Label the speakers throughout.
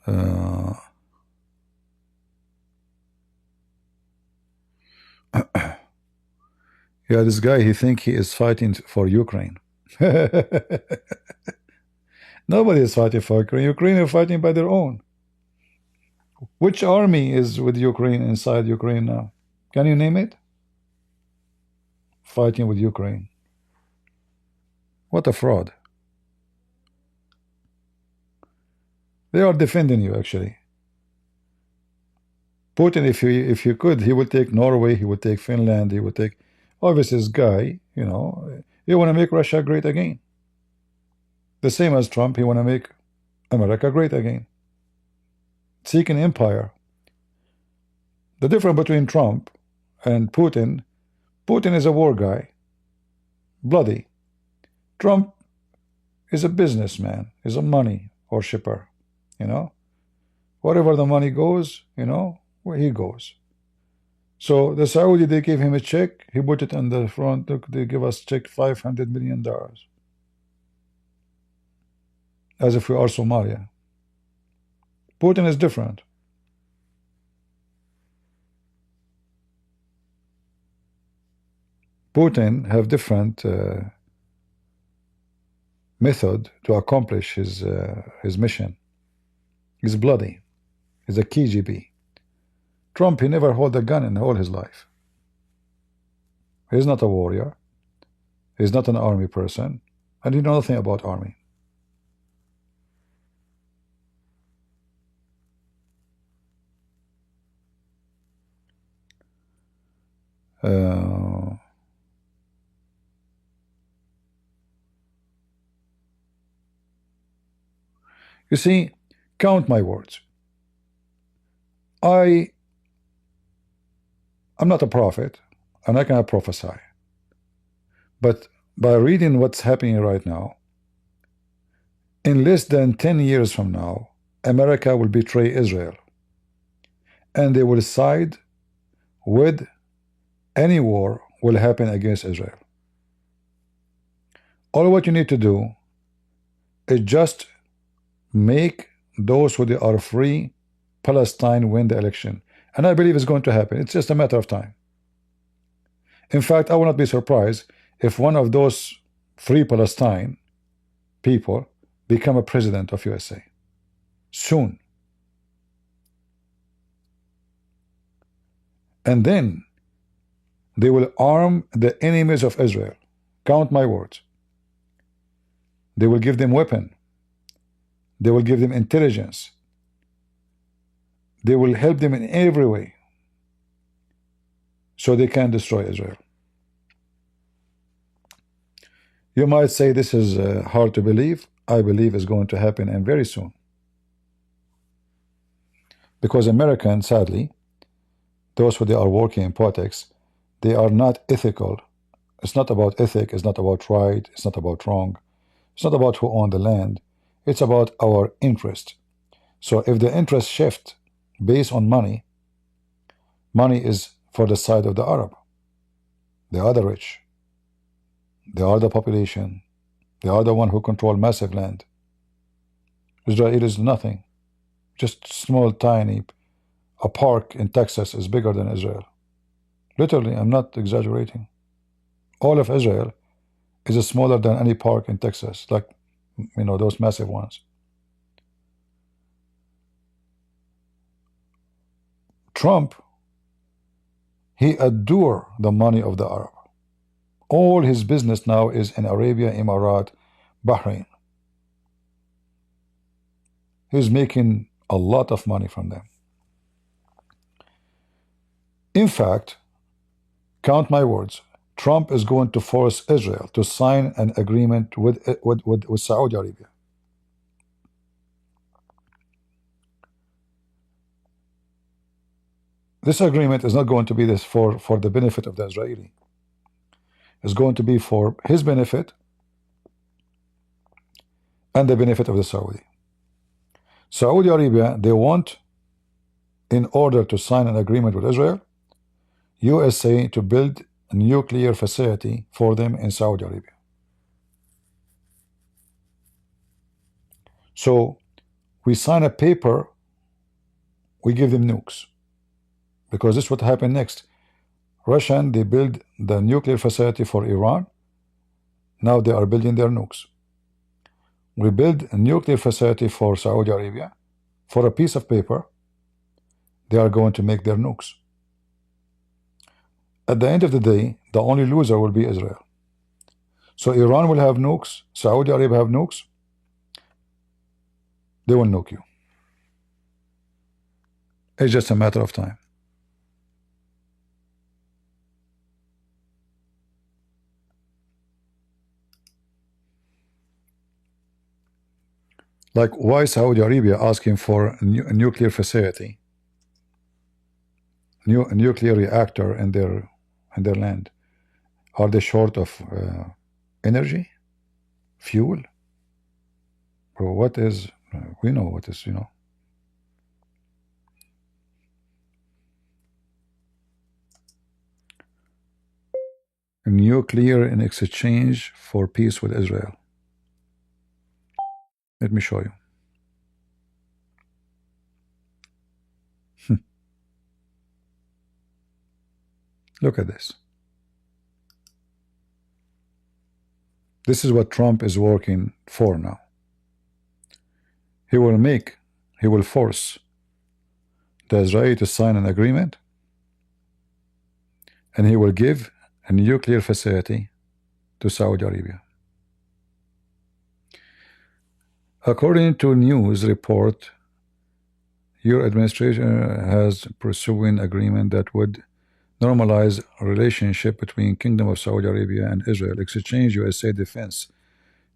Speaker 1: Uh, yeah, this guy, he think he is fighting for Ukraine. Nobody is fighting for Ukraine. Ukraine are fighting by their own. Which army is with Ukraine inside Ukraine now? Can you name it? Fighting with Ukraine. What a fraud. They are defending you, actually. Putin, if he could, he would take Norway, he would take Finland, he would take, obviously this guy, you know, he want to make Russia great again. The same as Trump, he want to make America great again. Seeking empire. The difference between Trump and Putin, Putin is a war guy. Bloody. Trump is a businessman, is a money worshipper, you know. Wherever the money goes, you know, where he goes. So the Saudi, they gave him a check, he put it on the front, they give us check $500 million. As if we are Somalia. Putin is different. Putin have different method to accomplish his mission. He's bloody. He's a KGB. Trump, he never hold a gun in all his life. He's not a warrior. He's not an army person, and he knows nothing about army. You see, count my words. I'm not a prophet, and I cannot prophesy. But by reading what's happening right now, in less than 10 years from now, America will betray Israel. And they will side with any war will happen against Israel. All what you need to do is just make those who are free Palestine win the election. And I believe it's going to happen. It's just a matter of time. In fact, I will not be surprised if one of those free Palestine people become a president of USA. Soon. And then they will arm the enemies of Israel. Count my words. They will give them weapons. They will give them intelligence. They will help them in every way so they can destroy Israel. You might say this is hard to believe. I believe it's going to happen, and very soon. Because Americans, sadly, those who they are working in politics, they are not ethical. It's not about ethic. It's not about right. It's not about wrong. It's not about who owns the land. It's about our interest. So if the interest shift based on money, money is for the side of the Arab. They are the rich. They are the population. They are the one who control massive land. Israel is nothing. Just small, tiny. A park in Texas is bigger than Israel. Literally, I'm not exaggerating. All of Israel is smaller than any park in Texas, like, you know, those massive ones. Trump, he adore the money of the Arab. All his business now is in Arabia, Emirat, Bahrain. He's making a lot of money from them. In fact, count my words, Trump is going to force Israel to sign an agreement with Saudi Arabia. This agreement is not going to be this for the benefit of the Israeli. It's going to be for his benefit and the benefit of the Saudi. Saudi Arabia, they want, in order to sign an agreement with Israel, USA to build a nuclear facility for them in Saudi Arabia. So we sign a paper we give them nukes, because this is what happened next. Russian, they build the nuclear facility for Iran. Now they are building their nukes. We build a nuclear facility for Saudi Arabia. For a piece of paper, they are going to make their nukes. At the end of the day, the only loser will be Israel. So Iran will have nukes, Saudi Arabia have nukes, they will nuke you. It's just a matter of time. Like, why Saudi Arabia asking for a nuclear facility, a nuclear reactor in their land? Are they short of energy, fuel? Or what is? We know what is. Nuclear in exchange for peace with Israel. Let me show you. Look at this. This is what Trump is working for now. He will force the Israeli to sign an agreement, and he will give a nuclear facility to Saudi Arabia. According to news report, your administration has pursuing agreement that would normalize relationship between Kingdom of Saudi Arabia and Israel, exchange USA defense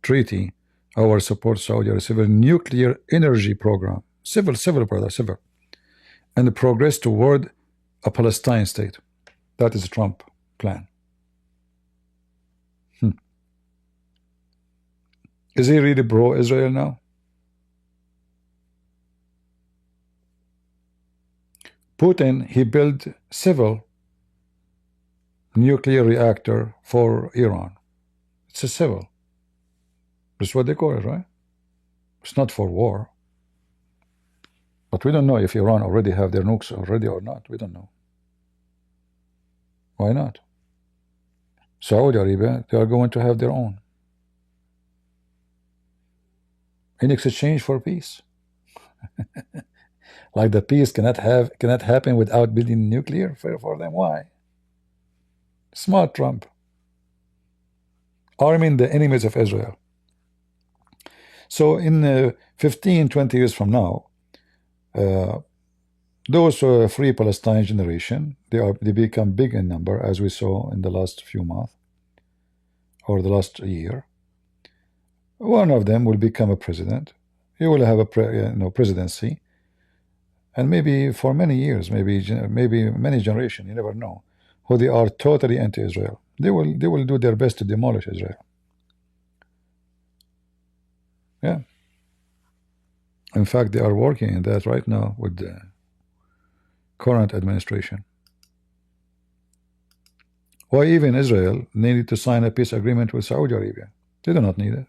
Speaker 1: treaty, our support Saudi Arabia civil nuclear energy program, civil, and progress toward a Palestine state. That is the Trump plan. Is he really pro-Israel now? Putin, he built civil nuclear reactor for Iran. It's a civil. That's what they call it, right? It's not for war. But we don't know if Iran already have their nukes already or not. We don't know. Why not? Saudi Arabia, they are going to have their own. In exchange for peace. Like the peace cannot happen without building nuclear for them. Why? Smart Trump. Arming the enemies of Israel. So in 15, 20 years from now, those Free Palestine generation, they become big in number, as we saw in the last few months or the last year. One of them will become a president. He will have a presidency, and maybe for many years, maybe many generations, you never know, who they are totally anti-Israel. They will do their best to demolish Israel. Yeah. In fact, they are working in that right now with the current administration. Why even Israel needed to sign a peace agreement with Saudi Arabia? They do not need it.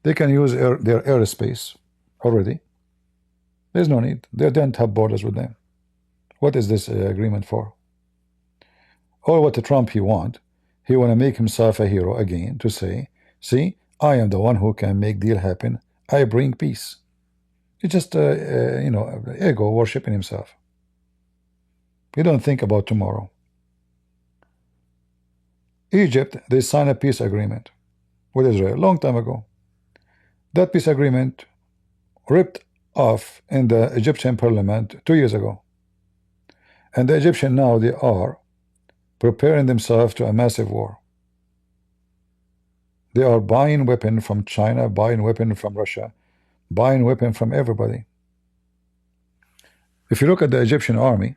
Speaker 1: They can use their airspace already. There's no need. They don't have borders with them. What is this agreement for? Or what Trump he want to make himself a hero again, to say, see, I am the one who can make deal happen. I bring peace. It's just ego worshiping himself. He don't think about tomorrow. Egypt, they signed a peace agreement with Israel a long time ago. That peace agreement ripped off in the Egyptian parliament 2 years ago. And the Egyptian now, they are preparing themselves to a massive war. They are buying weapons from China, buying weapons from Russia, buying weapons from everybody. If you look at the Egyptian army,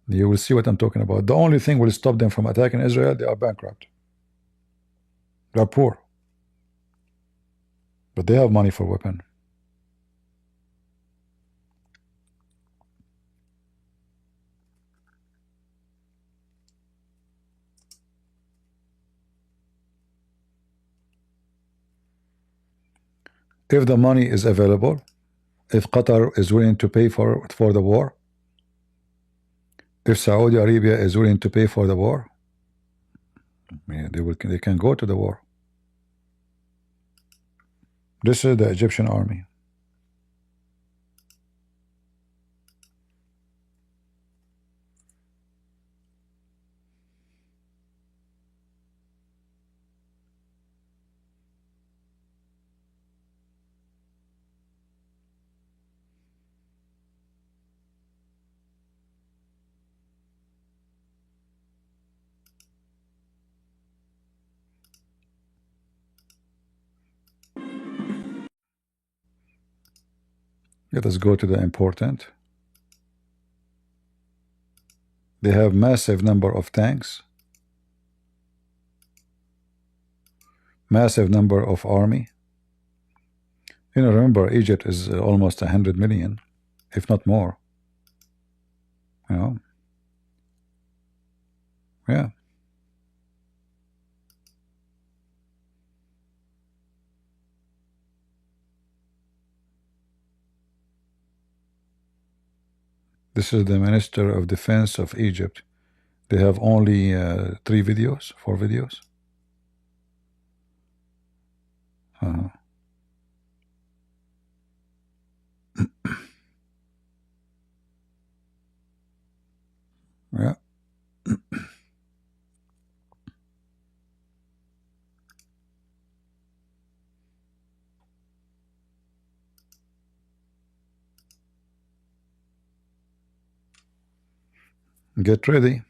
Speaker 1: you will see what I'm talking about. The only thing will stop them from attacking Israel, they are bankrupt. They are poor. But they have money for weapons. If the money is available, if Qatar is willing to pay for the war, if Saudi Arabia is willing to pay for the war, yeah, they can go to the war. This is the Egyptian army. Let us go to the important. They have massive number of tanks, massive number of army. You know, remember, Egypt is almost 100 million, if not more. You know, yeah. This is the Minister of Defense of Egypt. They have only 3 videos, 4 videos. Yeah. Get ready.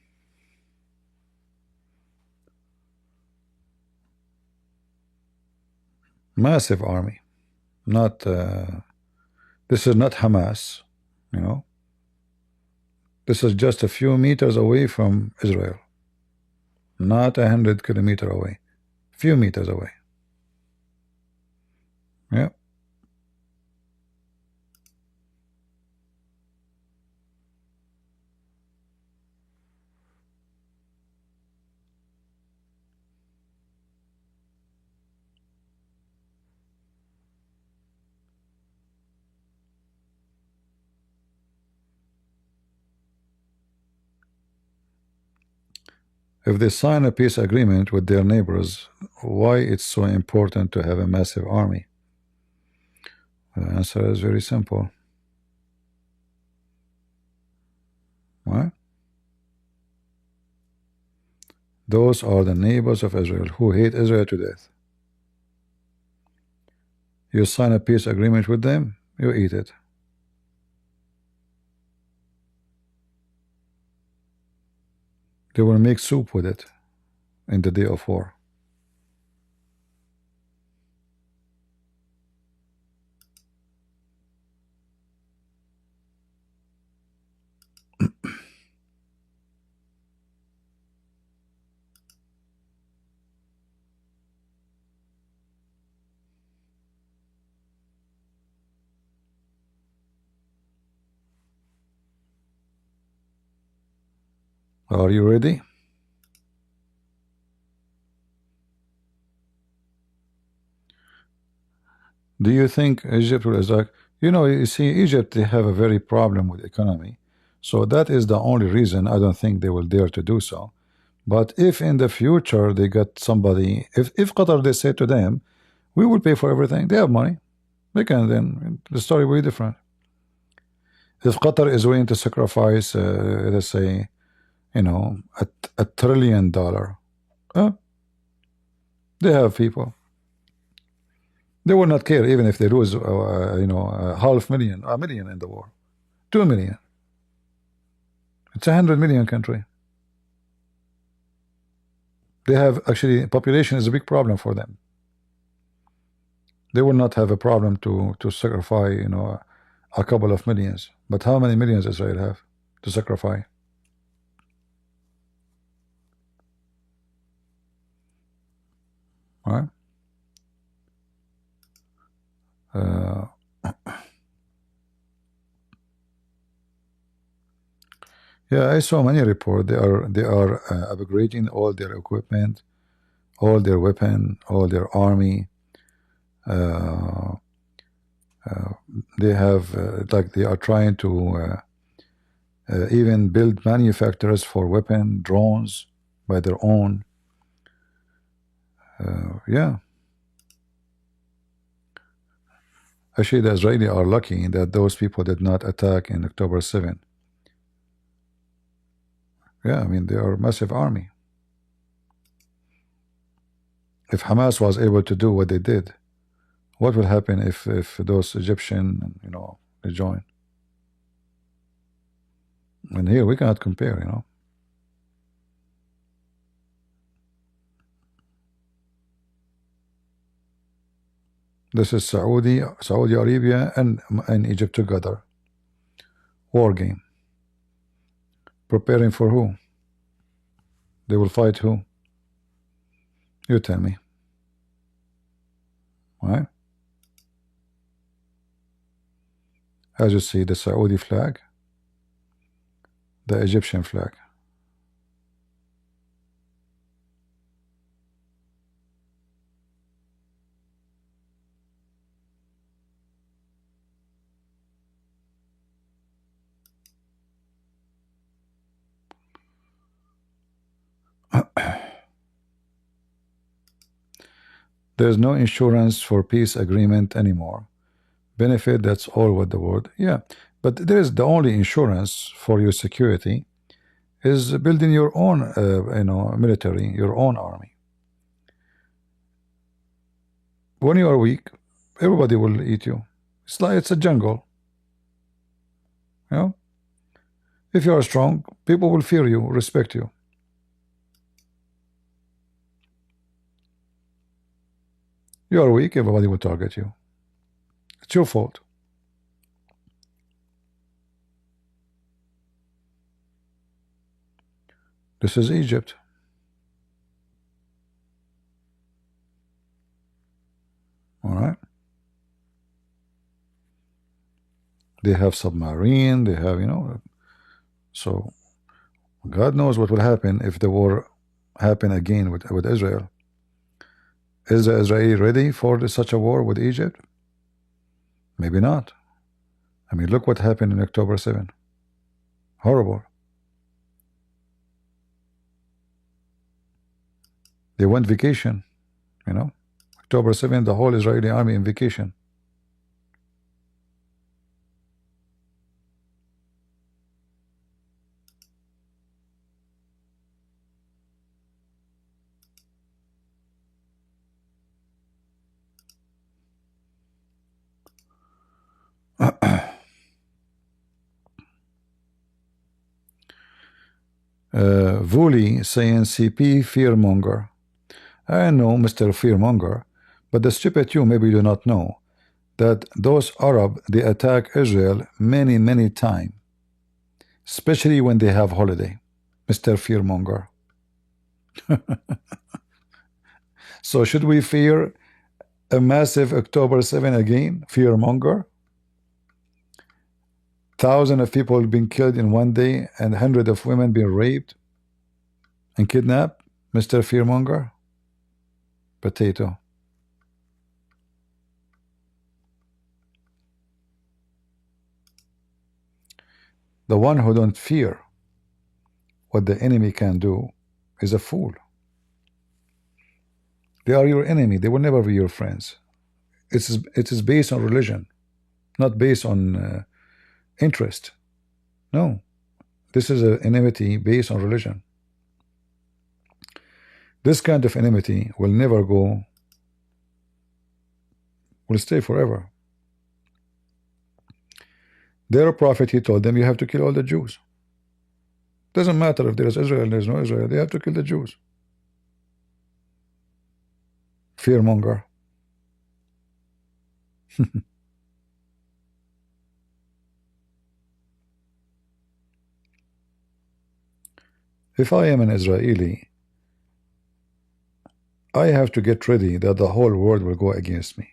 Speaker 1: Massive army. Not this is not Hamas, you know. This is just a few meters away from Israel. Not 100 kilometers away. Few meters away. Yeah. If they sign a peace agreement with their neighbors, why it's so important to have a massive army? The answer is very simple. Right? Those are the neighbors of Israel who hate Israel to death. You sign a peace agreement with them, you eat it. They will make soup with it in the day of war. Are you ready? Do you think Egypt is like, you see, Egypt, they have a very problem with economy. So that is the only reason I don't think they will dare to do so. But if in the future they got somebody, if Qatar, they say to them, we will pay for everything, they have money, they can, then the story will be different. If Qatar is willing to sacrifice, let's say, $1 trillion, they have people. They will not care even if they lose, half million, a million in the war, 2 million. It's 100 million country. They have actually population is a big problem for them. They will not have a problem to sacrifice, a couple of millions. But how many millions Israel have to sacrifice? All right. Yeah, I saw many reports. They are upgrading all their equipment, all their weapon, all their army. They have like they are trying to even build manufacturers for weapon drones by their own. Yeah, actually, the Israeli are lucky that those people did not attack in October 7. Yeah, I mean they are a massive army. If Hamas was able to do what they did, what will happen if those Egyptian, they join? And here we cannot compare. This is Saudi Arabia and Egypt together. War game. Preparing for who? They will fight who? You tell me. Right? As you see, the Saudi flag, the Egyptian flag. There's no insurance for peace agreement anymore. Benefit, that's all what the word. Yeah, but there is the only insurance for your security is building your own, military, your own army. When you are weak, everybody will eat you. It's like it's a jungle. If you are strong, people will fear you, respect you. You are weak, everybody will target you. It's your fault. This is Egypt. All right. They have submarine. They have, so God knows what will happen if the war happen again with Israel. Is the Israeli ready for such a war with Egypt? Maybe not. I mean, look what happened in October 7. Horrible. They went vacation, October 7, the whole Israeli army in vacation. Vuli saying CP fearmonger. I know, Mr. Fearmonger, but the stupid you maybe do not know that those Arab, they attack Israel many, many times, especially when they have holiday, Mr. Fearmonger. So should we fear a massive October 7 again, Fearmonger? Thousands of people being killed in one day and hundreds of women being raped and kidnapped, Mr. Fearmonger? Potato. The one who don't fear what the enemy can do is a fool. They are your enemy. They will never be your friends. It is based on religion, not based on interest. No, this is an enmity based on religion. This kind of enmity will never go, will stay forever. Their prophet, he told them, you have to kill all the Jews. Doesn't matter if there is Israel, there is no Israel, they have to kill the Jews. Fearmonger. If I am an Israeli, I have to get ready that the whole world will go against me,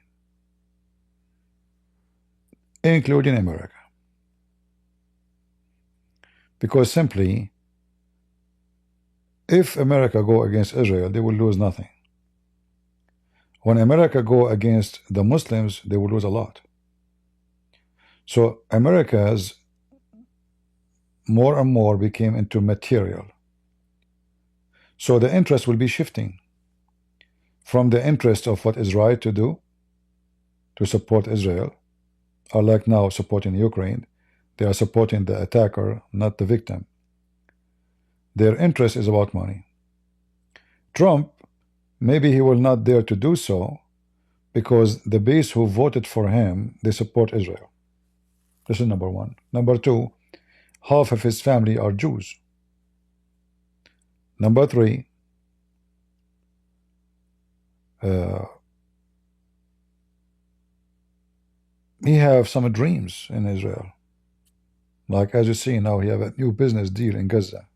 Speaker 1: including America. Because simply, if America go against Israel, they will lose nothing. When America go against the Muslims, they will lose a lot. So America's more and more became into material. So the interest will be shifting from the interest of what is right to do to support Israel, or like now supporting Ukraine. They are supporting the attacker, not the victim. Their interest is about money. Trump, maybe he will not dare to do so because the base who voted for him, they support Israel. This is number one. Number two, half of his family are Jews. Number three, he have some dreams in Israel. Like as you see now, he have a new business deal in Gaza.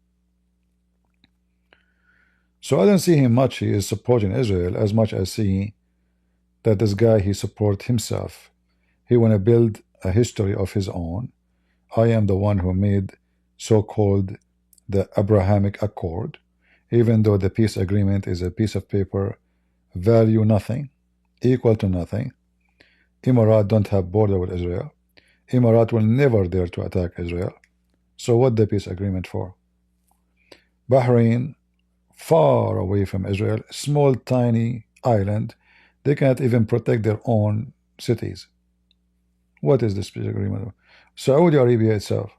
Speaker 1: So I don't see him much. He is supporting Israel as much as see that this guy, he support himself. He want to build a history of his own. I am the one who made so-called the Abrahamic Accord, even though the peace agreement is a piece of paper, value nothing, equal to nothing. Emirat don't have border with Israel. Emirat will never dare to attack Israel. So what the peace agreement for? Bahrain, far away from Israel, small tiny island, they cannot even protect their own cities. What is this peace agreement? Saudi Arabia itself,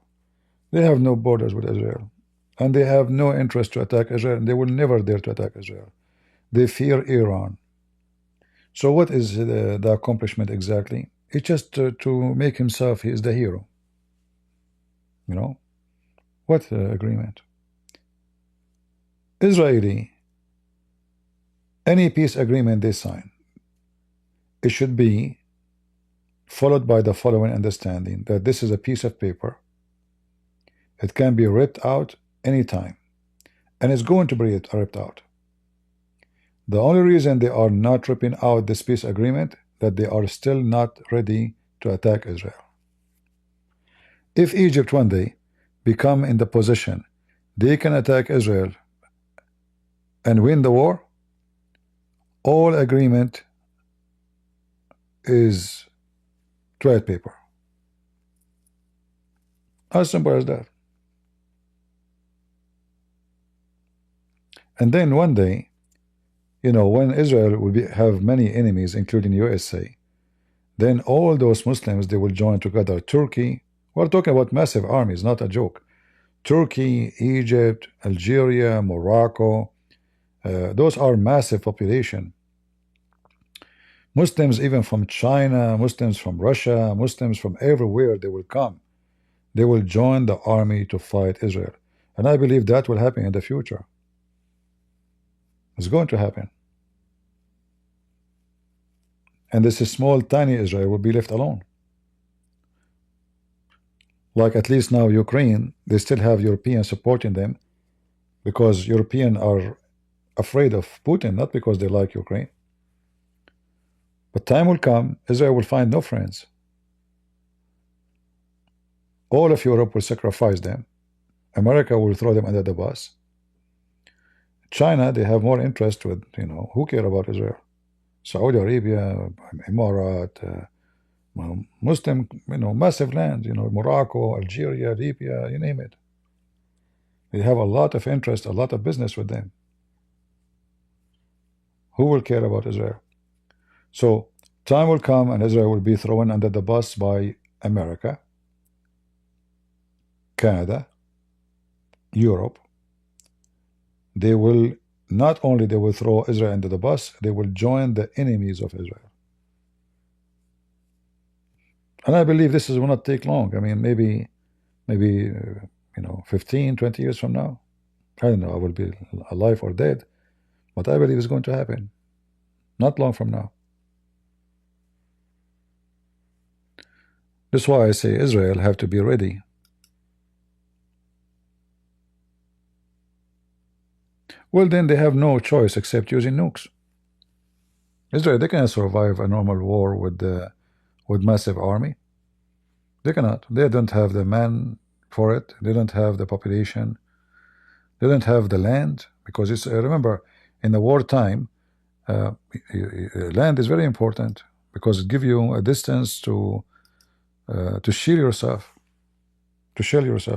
Speaker 1: they have no borders with Israel, and they have no interest to attack Israel, and they will never dare to attack Israel. They fear Iran. So what is the accomplishment exactly? It's just to make himself, he is the hero. You know? What agreement? Israeli, any peace agreement they sign, it should be followed by the following understanding, that this is a piece of paper. It can be ripped out anytime, and it's going to be ripped out. The only reason they are not ripping out this peace agreement, that they are still not ready to attack Israel. If Egypt one day become in the position they can attack Israel and win the war, all agreement is trade paper. As simple as that. And then one day, you know, when Israel will have many enemies, including USA, then all those Muslims, they will join together. Turkey, we're talking about massive armies, not a joke. Turkey, Egypt, Algeria, Morocco, those are massive population. Muslims even from China, Muslims from Russia, Muslims from everywhere, they will come. They will join the army to fight Israel. And I believe that will happen in the future. It's going to happen. And this small, tiny Israel will be left alone. Like at least now Ukraine, they still have Europeans supporting them because Europeans are afraid of Putin, not because they like Ukraine. But time will come, Israel will find no friends. All of Europe will sacrifice them. America will throw them under the bus. China, they have more interest with, you know, who care about Israel? Saudi Arabia, Emirat, Muslim, you know, massive land, you know, Morocco, Algeria, Libya, you name it. They have a lot of interest, a lot of business with them. Who will care about Israel? So time will come and Israel will be thrown under the bus by America, Canada, Europe. They will not only they will throw Israel under the bus, they will join the enemies of Israel. And I believe this will not take long. I mean, maybe you know, 15, 20 years from now. I don't know, I will be alive or dead, but I believe it's going to happen. Not long from now. That's why I say Israel have to be ready. Well, then they have no choice except using nukes. Israel, they cannot survive a normal war with massive army. They cannot. They don't have the man for it. They don't have the population. They don't have the land, because it's remember, in the wartime, land is very important because it gives you a distance to to shield yourself,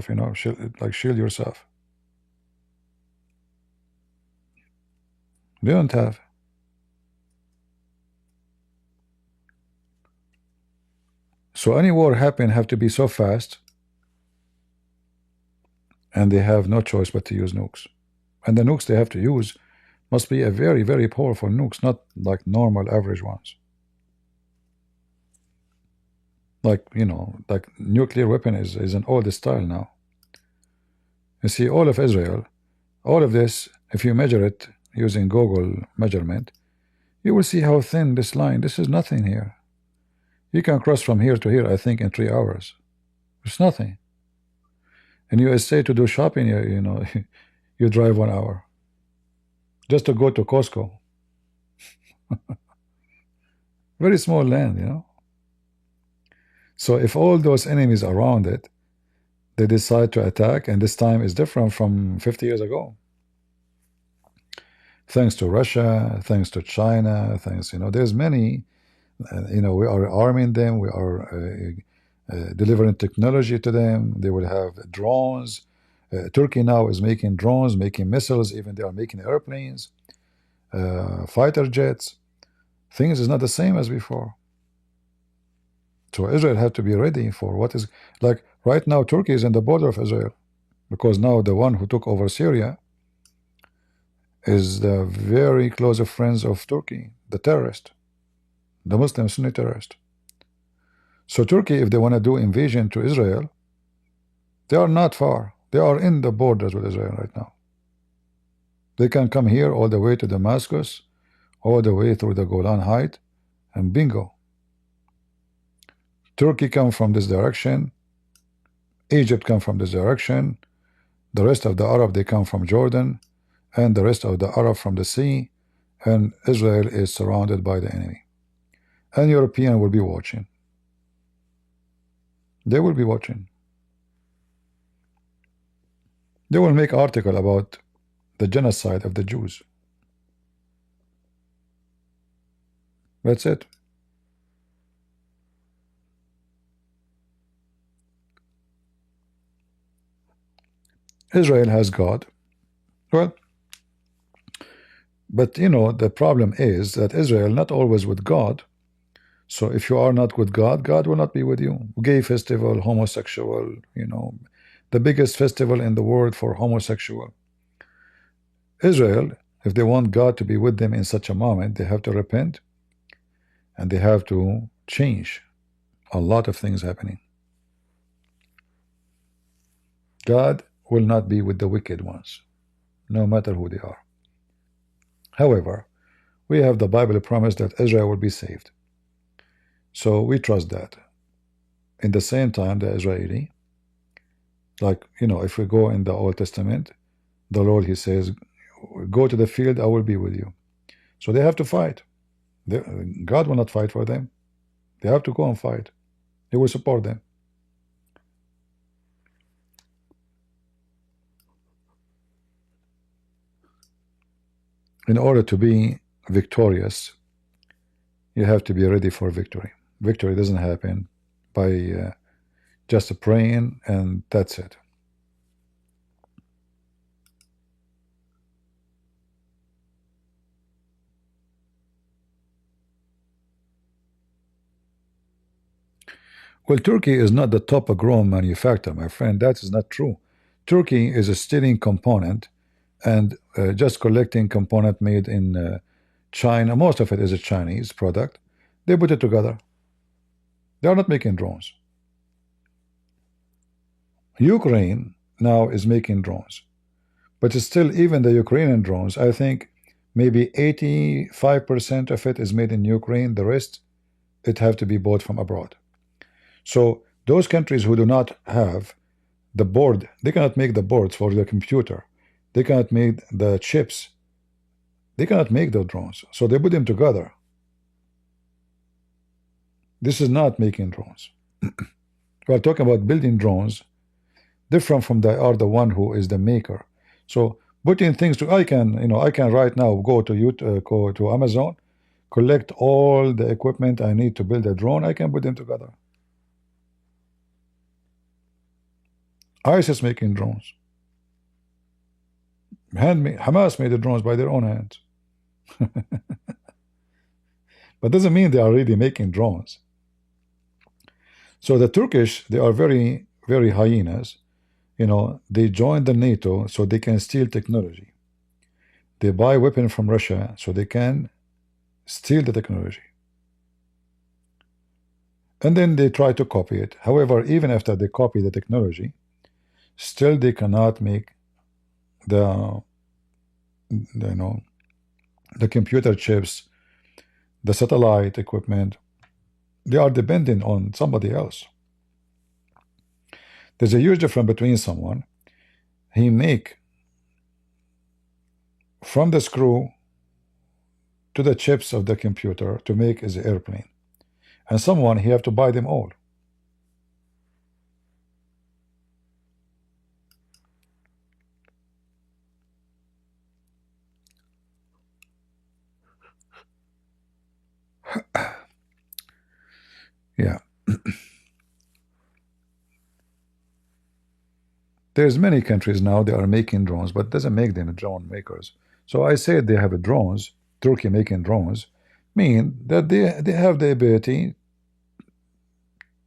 Speaker 1: you know, shield yourself. They don't have. So any war happen have to be so fast, and they have no choice but to use nukes. And the nukes they have to use must be a very, very powerful nukes, not like normal average ones. Like, you know, like nuclear weapon is an old style now. You see, all of Israel, all of this, if you measure it using Google measurement, you will see how thin this line. This is nothing here. You can cross from here to here, I think, in 3 hours. It's nothing. In USA, to do shopping, you know, you drive 1 hour just to go to Costco. Very small land, you know. So if all those enemies around it, they decide to attack, and this time is different from 50 years ago. Thanks to Russia, thanks to China, thanks, you know, there's many, you know, we are arming them, we are delivering technology to them. They will have drones. Turkey now is making drones, making missiles, even they are making airplanes, fighter jets. Things is not the same as before. So Israel had to be ready for what is, like right now Turkey is in the border of Israel, because now the one who took over Syria is the very close of friends of Turkey, the terrorist, the Muslim Sunni terrorist. So Turkey, if they want to do invasion to Israel, they are not far. They are in the borders with Israel right now. They can come here all the way to Damascus, all the way through the Golan Heights, and bingo. Turkey come from this direction, Egypt come from this direction, the rest of the Arab, they come from Jordan, and the rest of the Arab from the sea, and Israel is surrounded by the enemy. And European will be watching. They will be watching. They will make article about the genocide of the Jews. That's it. Israel has God. Well, but you know, the problem is that Israel not always with God. So if you are not with God, God will not be with you. Gay festival, homosexual, you know, the biggest festival in the world for homosexual. Israel, if they want God to be with them in such a moment, they have to repent, and they have to change a lot of things happening. God will not be with the wicked ones, no matter who they are. However, we have the Bible promise that Israel will be saved. So we trust that. In the same time, the Israeli, like, you know, if we go in the Old Testament, the Lord, he says, go to the field, I will be with you. So they have to fight. God will not fight for them. They have to go and fight. He will support them. In order to be victorious, you have to be ready for victory. Victory doesn't happen by just praying and that's it. Well, Turkey is not the top grown manufacturer, my friend. That is not true. Turkey is a stealing component and just collecting component made in China. Most of it is a Chinese product. They put it together. They are not making drones. Ukraine now is making drones, but still, even the Ukrainian drones, I think maybe 85% of it is made in Ukraine. The rest, it have to be bought from abroad. So those countries who do not have the board, they cannot make the boards for the computer. They cannot make the chips. They cannot make the drones. So they put them together. This is not making drones. We are talking about building drones, different from they are the one who is the maker. So putting things to, I can, you know, I can right now go to Amazon, collect all the equipment I need to build a drone. I can put them together. ISIS making drones. Hamas made the drones by their own hands. But doesn't mean they are really making drones. So the Turkish, they are very, very hyenas. You know, they joined the NATO so they can steal technology. They buy weapons from Russia so they can steal the technology. And then they try to copy it. However, even after they copy the technology, still they cannot make the the computer chips, the satellite equipment. They are dependent on somebody else. There's a huge difference between someone he make from the screw to the chips of the computer to make his airplane, and someone he have to buy them all. Yeah. There's many countries now they are making drones, but doesn't make them drone makers. So I said they have drones, Turkey making drones, mean that they have the ability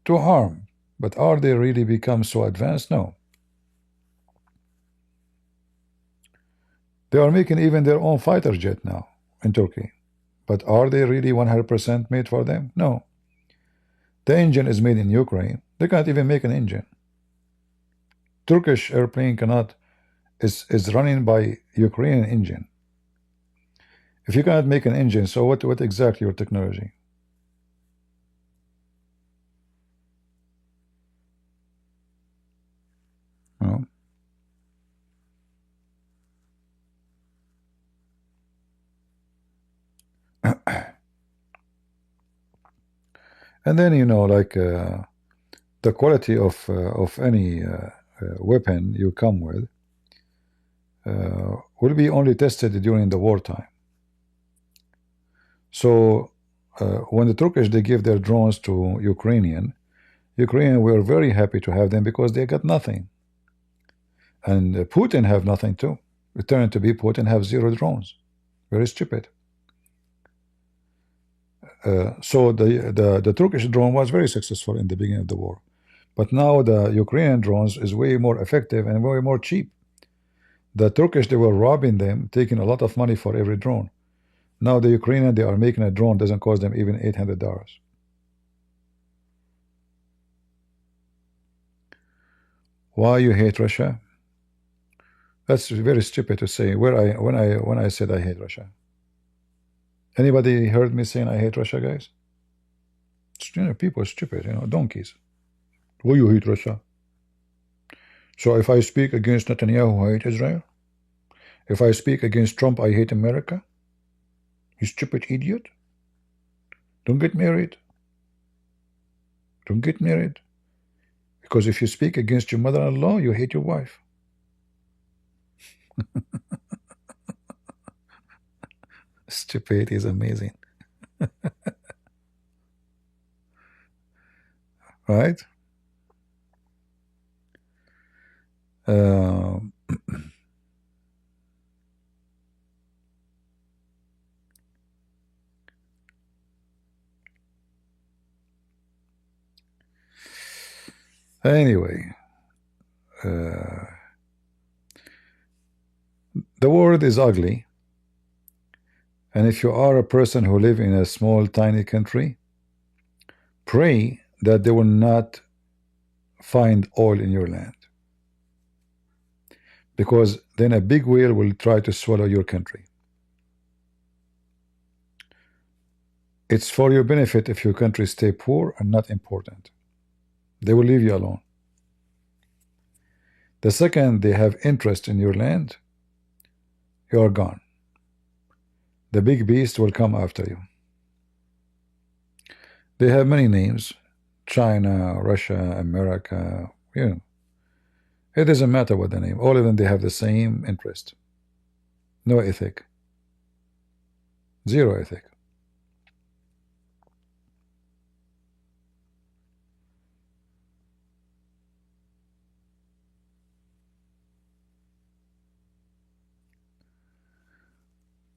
Speaker 1: to harm. But are they really become so advanced? No. They are making even their own fighter jet now in Turkey. But are they really 100% made for them? No. The engine is made in Ukraine. They can't even make an engine. Turkish airplane cannot is running by Ukrainian engine. If you cannot make an engine, so what exactly your technology? No. And then like the quality of any weapon you come with will be only tested during the wartime. So when the Turkish they give their drones to Ukrainian were very happy to have them because they got nothing, and Putin have nothing too. It turned to be Putin have 0 drones. Very stupid. So the Turkish drone was very successful in the beginning of the war, but now the Ukrainian drones is way more effective and way more cheap. The Turkish they were robbing them, taking a lot of money for every drone. Now the Ukrainian they are making a drone doesn't cost them even $800. Why you hate Russia? That's very stupid to say. When I said I hate Russia, anybody heard me saying I hate Russia, guys? People are stupid, donkeys. Why you hate Russia? So if I speak against Netanyahu, I hate Israel. If I speak against Trump, I hate America. You stupid idiot. Don't get married. Don't get married. Because if you speak against your mother-in-law, you hate your wife. Stupid is amazing. Right? Anyway, the world is ugly, and if you are a person who live in a small tiny country, pray that they will not find oil in your land, because then a big whale will try to swallow your country. It's for your benefit if your country stay poor and not important. They will leave you alone. The second they have interest in your land, you are gone. The big beast will come after you. They have many names: China, Russia, America. It doesn't matter what the name. All of them, they have the same interest. No ethic. 0 ethic.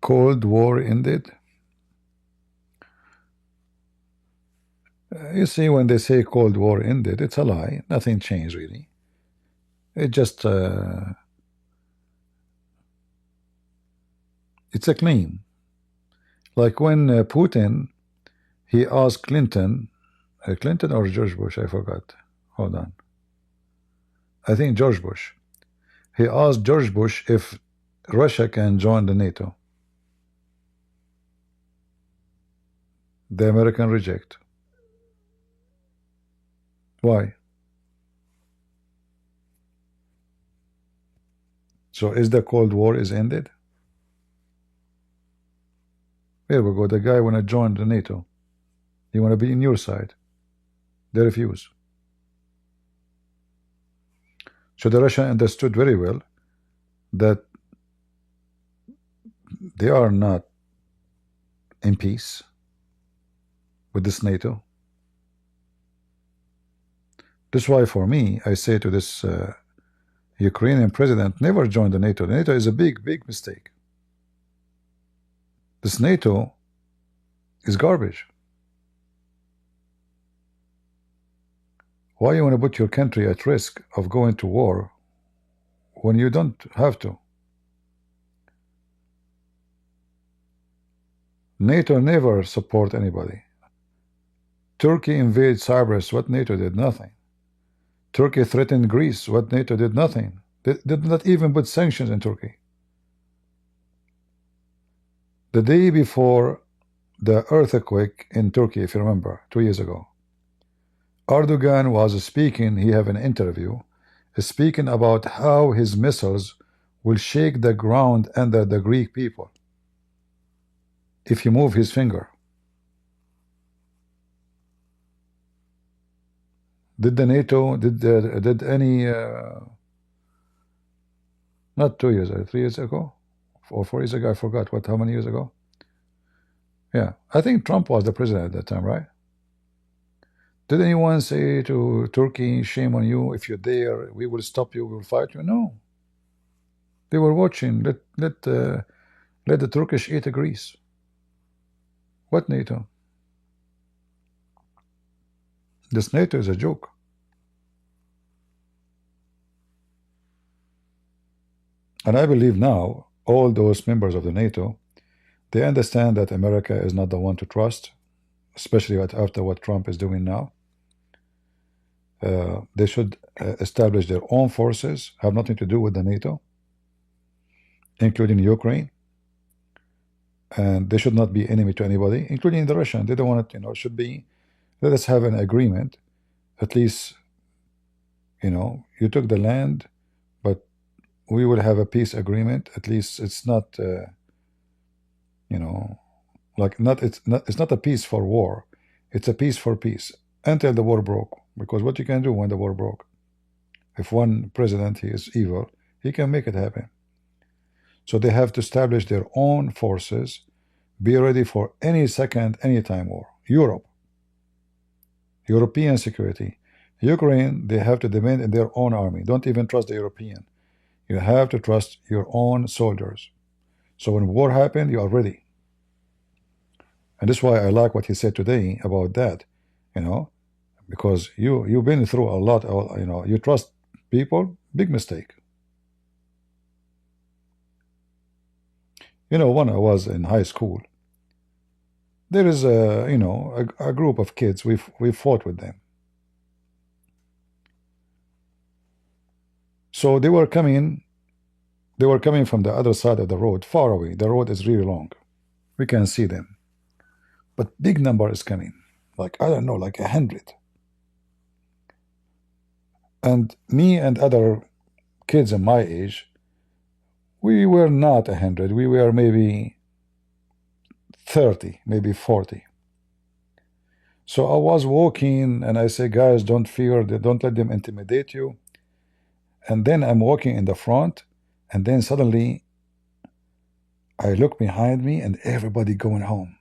Speaker 1: Cold War ended. You see, when they say Cold War ended, it's a lie. Nothing changed really. It just it's a claim. Like when Putin, he asked Clinton, Clinton or George Bush, I forgot. Hold on. I think George Bush. He asked George Bush if Russia can join the NATO. The American reject. Why? So is the Cold War is ended? Here we go. The guy want to join the NATO. He want to be in your side. They refuse. So the Russian understood very well that they are not in peace with this NATO. That's why for me, I say to this Ukrainian president, never join the NATO. The NATO is a big, big mistake. This NATO is garbage. Why you want to put your country at risk of going to war when you don't have to? NATO never support anybody. Turkey invaded Cyprus. What NATO did? Nothing. Turkey threatened Greece. What NATO did? Nothing. They did not even put sanctions in Turkey. The day before the earthquake in Turkey, if you remember, 2 years ago, Erdogan was speaking, he have an interview, speaking about how his missiles will shake the ground under the Greek people if he move his finger. Did the NATO, did any, not 2 years, 3 years ago, or 4 years ago, I forgot how many years ago? Yeah, I think Trump was the president at that time, right? Did anyone say to Turkey, shame on you, if you dare, we will stop you, we will fight you? No. They were watching, let the Turkish eat Greece. What NATO? This NATO is a joke. And I believe now, all those members of the NATO, they understand that America is not the one to trust, especially after what Trump is doing now. They should establish their own forces, have nothing to do with the NATO, including Ukraine. And they should not be enemy to anybody, including the Russian. They don't want it, it should be, let us have an agreement. At least, you took the land, but we will have a peace agreement. At least it's not, like it's not a peace for war. It's a peace for peace until the war broke. Because what you can do when the war broke, if one president, he is evil, he can make it happen. So they have to establish their own forces, be ready for any second, anytime war. Europe, European security. Ukraine, they have to depend in their own army. Don't even trust the European. You have to trust your own soldiers. So when war happened, you are ready. And that's why I like what he said today about that, because you've been through a lot. You trust people, big mistake. When I was in high school, there is a group of kids. We fought with them. So they were coming from the other side of the road, far away. The road is really long. We can see them. But big number is coming. Like, I don't know, like 100. And me and other kids in my age, we were not 100. We were maybe 30, maybe 40. So I was walking and I say, guys, don't fear, don't let them intimidate you. And then I'm walking in the front, and then suddenly I look behind me and everybody going home.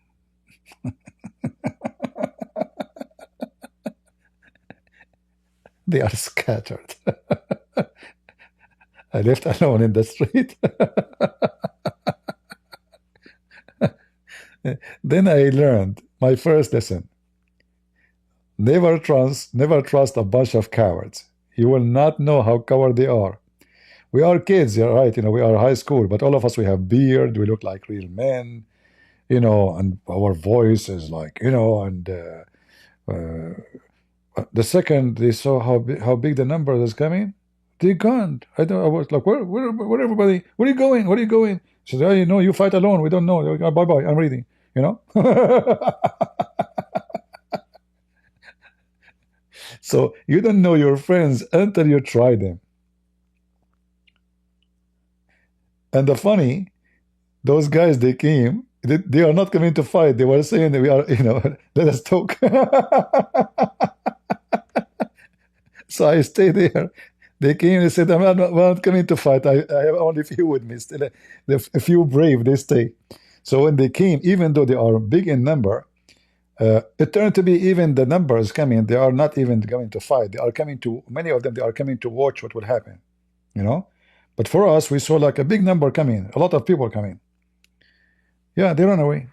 Speaker 1: They are scattered. I left alone in the street. Then I learned my first lesson. Never trust a bunch of cowards. You will not know how coward they are. We are kids, you're right, we are high school, but all of us, we have beard, we look like real men, and our voice is like, and the second they saw how big the number is coming, they gone. I was like, where everybody? Where are you going? Where are you going? She said, oh, you fight alone. We don't know. Bye bye. I'm reading. So you don't know your friends until you try them. And the funny, those guys, they came. They are not coming to fight. They were saying that we are, let us talk. So I stayed there. They came and said, I'm not coming to fight. I have only a few with me. Still, a few brave, they stay. So when they came, even though they are big in number, it turned to be even the numbers coming, they are not even going to fight. They are coming to, many of them, they are coming to watch what will happen, But for us, we saw like a big number coming, a lot of people coming. Yeah, they run away.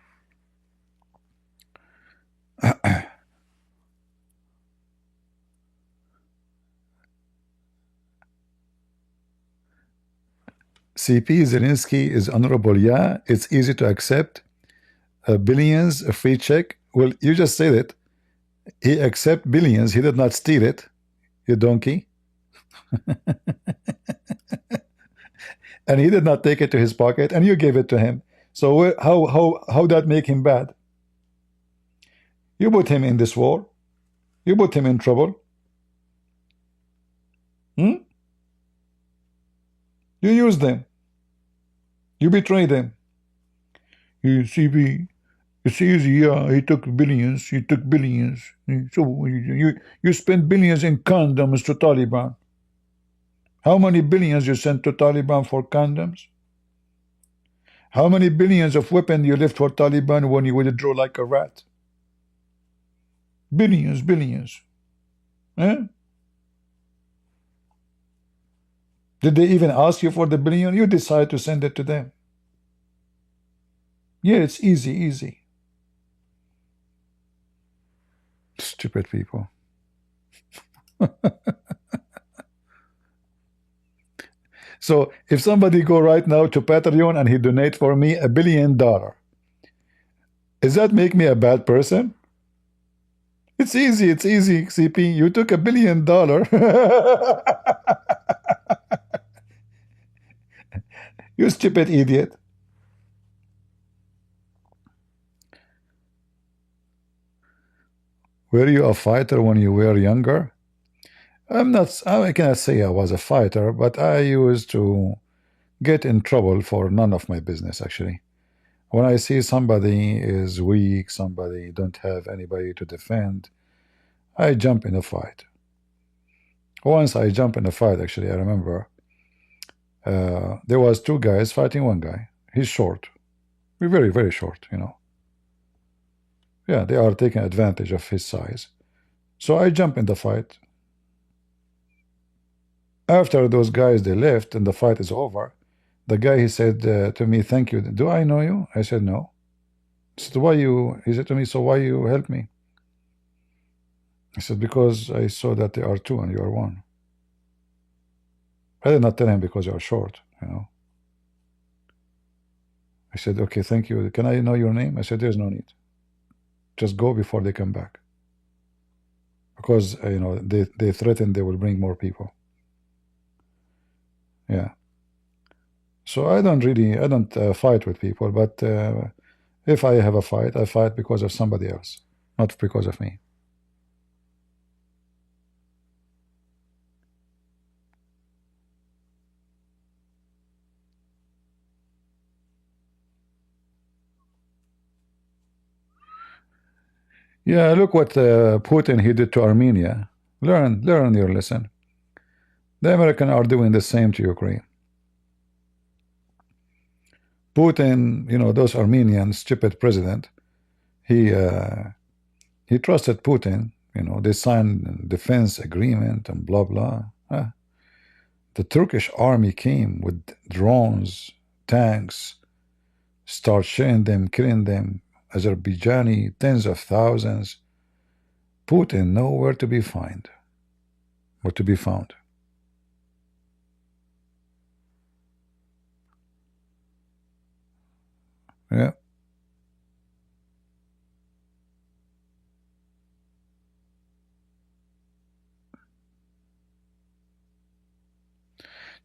Speaker 1: CP Zelensky is honorable. Yeah, it's easy to accept. Billions, a free check. Well, you just said it. He accept billions. He did not steal it. You donkey. And he did not take it to his pocket, and you gave it to him. So how that make him bad? You put him in this war. You put him in trouble. You use them. You betray them. You see, it's easy. Yeah, he took billions. He took billions. So you spend billions in condoms to Taliban. How many billions you sent to Taliban for condoms? How many billions of weapons you left for Taliban when you withdrew like a rat? Billions, billions. Eh? Did they even ask you for the billion? You decide to send it to them. Yeah, it's easy, easy. Stupid people. So if somebody go right now to Patreon and he donate for me $1 billion, does that make me a bad person? It's easy, CP. You took $1 billion. You stupid idiot. Were you a fighter when you were younger? I cannot say I was a fighter, but I used to get in trouble for none of my business, actually. When I see somebody is weak, somebody don't have anybody to defend, I jump in a fight. Once I jump in a fight, actually, I remember there was two guys fighting one guy. He's short. We're very, very short, Yeah, they are taking advantage of his size. So I jump in the fight. After those guys, they left and the fight is over, the guy, he said to me, thank you. Do I know you? I said, no. He said, he said to me, so why you help me? I said, because I saw that there are two and you are one. I did not tell him because you are short, I said, okay, thank you. Can I know your name? I said, there's no need. Just go before they come back. Because, they threaten they will bring more people. Yeah. So I don't fight with people, but if I have a fight, I fight because of somebody else, not because of me. Yeah, look what Putin he did to Armenia. Learn your lesson. The Americans are doing the same to Ukraine. Putin, those Armenian stupid president, he trusted Putin. They signed defense agreement and blah blah. The Turkish army came with drones, tanks, start shooting them, killing them. Azerbaijani, tens of thousands. Putin nowhere to be found. Or to be found. Yeah.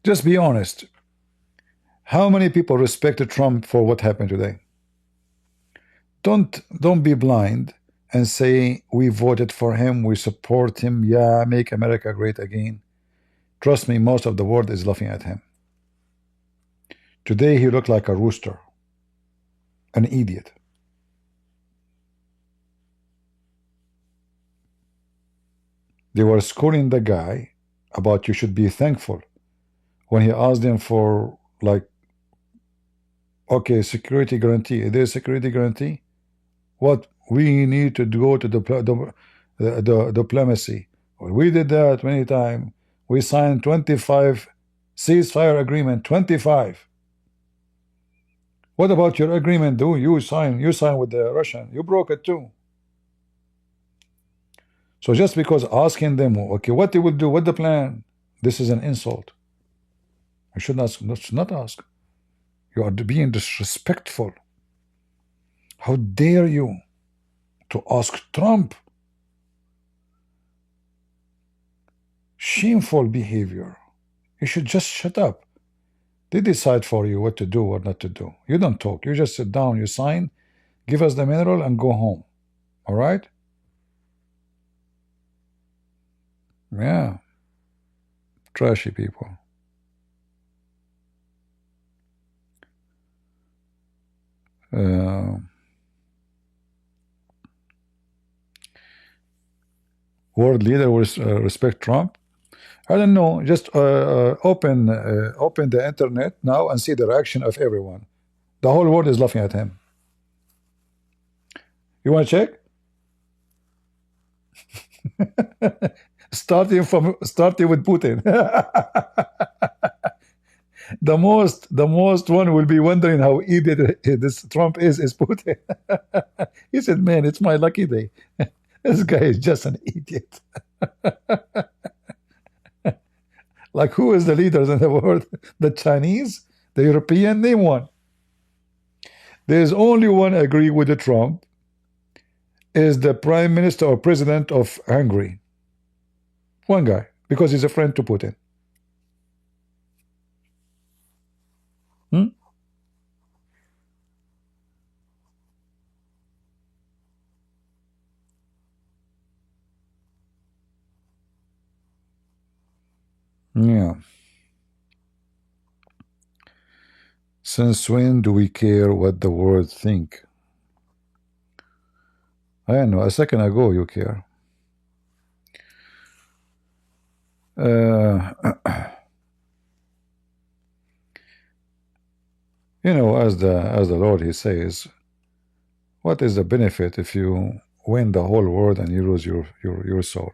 Speaker 1: Just be honest. How many people respected Trump for what happened today? Don't be blind and say we voted for him, we support him, yeah, make America great again. Trust me, most of the world is laughing at him. Today he looked like a rooster, an idiot. They were schooling the guy about you should be thankful when he asked them for, like, okay, security guarantee. Is there a security guarantee? What we need to go to the diplomacy. Well, we did that many times. We signed 25 ceasefire agreement. 25. What about your agreement? Do you sign? You sign with the Russian. You broke it too. So just because asking them, okay, what they will do, what the plan, this is an insult. You should not ask. You are being disrespectful. How dare you to ask Trump? Shameful behavior. You should just shut up. They decide for you what to do or not to do. You don't talk. You just sit down, you sign, give us the mineral, and go home. All right? Yeah. Trashy people. World leader will respect Trump. I don't know. Just open the internet now and see the reaction of everyone. The whole world is laughing at him. You want to check? starting with Putin. the most one will be wondering how idiot this Trump is Putin. He said, "Man, it's my lucky day." This guy is just an idiot. Like, who is the leaders in the world? The Chinese? The European? Name one. There's only one agree with the Trump, is the prime minister or president of Hungary. One guy, because he's a friend to Putin. Hmm? Yeah. Since when do we care what the world think? I know, a second ago you care. You know, as the Lord, he says, what is the benefit if you win the whole world and you lose your soul?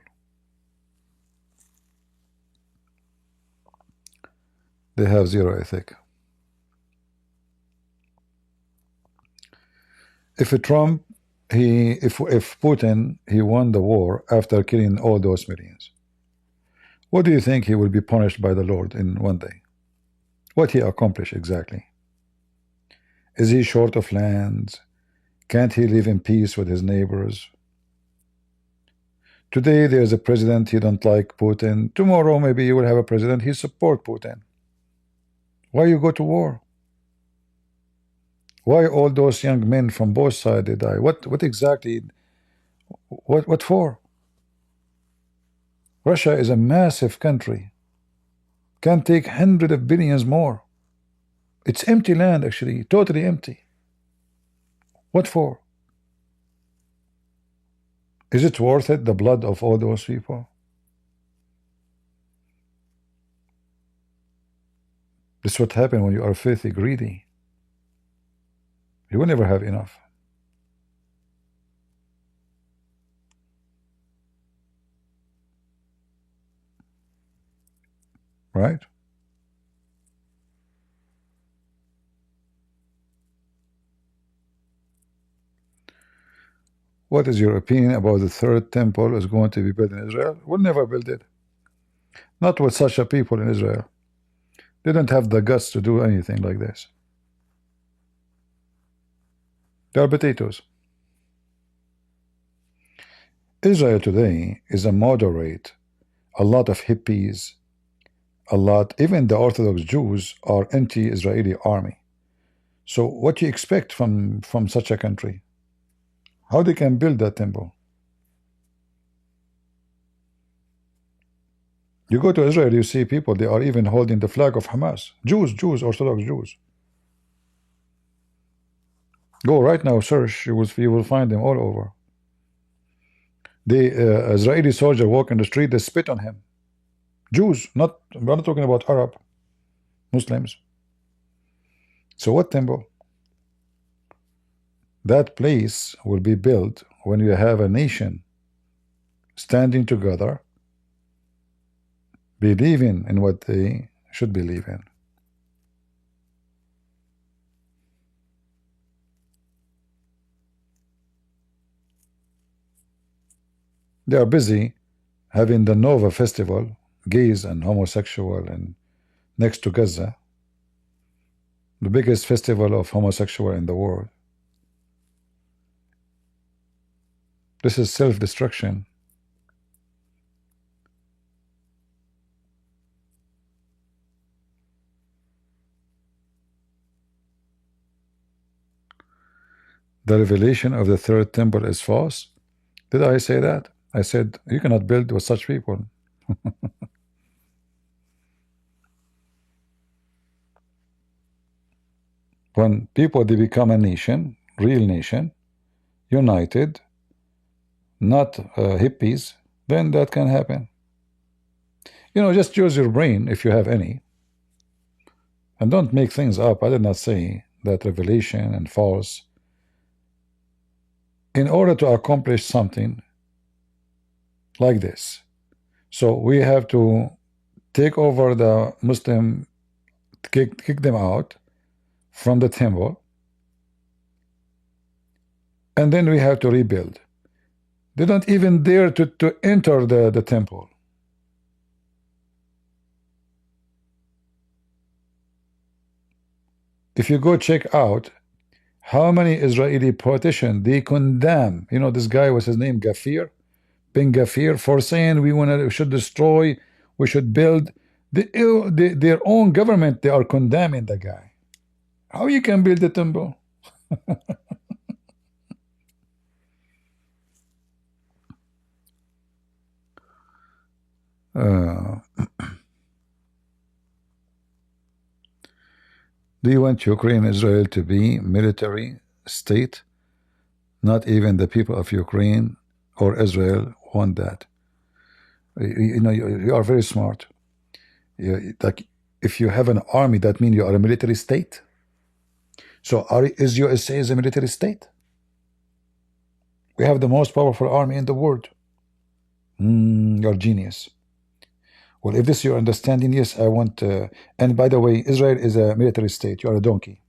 Speaker 1: They have zero ethic. If Trump, if Putin, he won the war after killing all those millions, what do you think he will be punished by the Lord in one day? What he accomplished exactly? Is he short of lands? Can't he live in peace with his neighbors? Today there's a president, he don't like Putin. Tomorrow maybe you will have a president, he support Putin. Why you go to war? Why all those young men from both sides they die? What exactly? What for? Russia is a massive country. Can take hundreds of billions more. It's empty land actually, totally empty. What for? Is it worth it, the blood of all those people? This is what happens when you are filthy greedy. You will never have enough. Right? What is your opinion about the third temple is going to be built in Israel? We'll never build it. Not with such a people in Israel. They don't have the guts to do anything like this. They are potatoes. Israel today is a moderate, a lot of hippies, a lot, even the Orthodox Jews are anti-Israeli army. So what do you expect from such a country? How they can build that temple? You go to Israel, you see people, they are even holding the flag of Hamas. Jews, Orthodox Jews. Go right now, search, you will find them all over. The Israeli soldier walk in the street, they spit on him. Jews, we're not talking about Arab Muslims. So what temple? That place will be built when you have a nation standing together, believing in what they should believe in. They are busy having the Nova Festival, gays and homosexual, and next to Gaza, the biggest festival of homosexual in the world. This is self-destruction. The revelation of the third temple is false. Did I say that? I said you cannot build with such people. When people, they become a nation, real nation, united, not hippies, then that can happen. You know, just use your brain if you have any, and don't make things up. I did not say that revelation and false. In order to accomplish something like this, so we have to take over the Muslim, kick them out from the temple, and then we have to rebuild. They don't even dare to enter the temple. If you go check out how many Israeli politicians they condemn, you know, this guy, was his name, Gafir, Ben Gafir, for saying we should destroy, we should build. Their own government, they are condemning the guy. How you can build a temple? Do you want Ukraine and Israel to be military state? Not even the people of Ukraine or Israel want that. You know, you are very smart. Like, if you have an army, that means you are a military state. So is USA is a military state? We have the most powerful army in the world. You're genius. Well, if this is your understanding, yes, I want. And by the way, Israel is a military state. You are a donkey.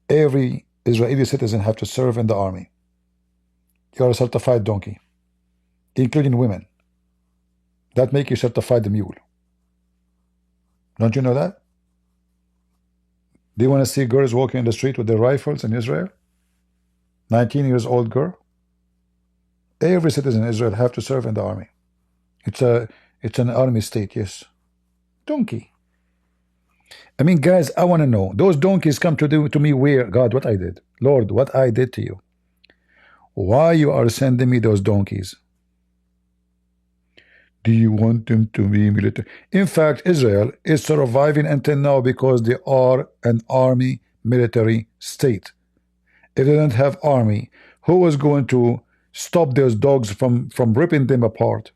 Speaker 1: Every Israeli citizen have to serve in the army. You are a certified donkey, including women. That make you certified mule. Don't you know that? Do you want to see girls walking in the street with their rifles in Israel? 19 years old girl. Every citizen in Israel have to serve in the army. It's an army state, yes. Donkey. I mean, guys, I want to know. Those donkeys come to me where? God, what I did. Lord, what I did to you. Why you are sending me those donkeys? Do you want them to be military? In fact, Israel is surviving until now because they are an army military state. If they don't have army, who was going to stop those dogs from ripping them apart?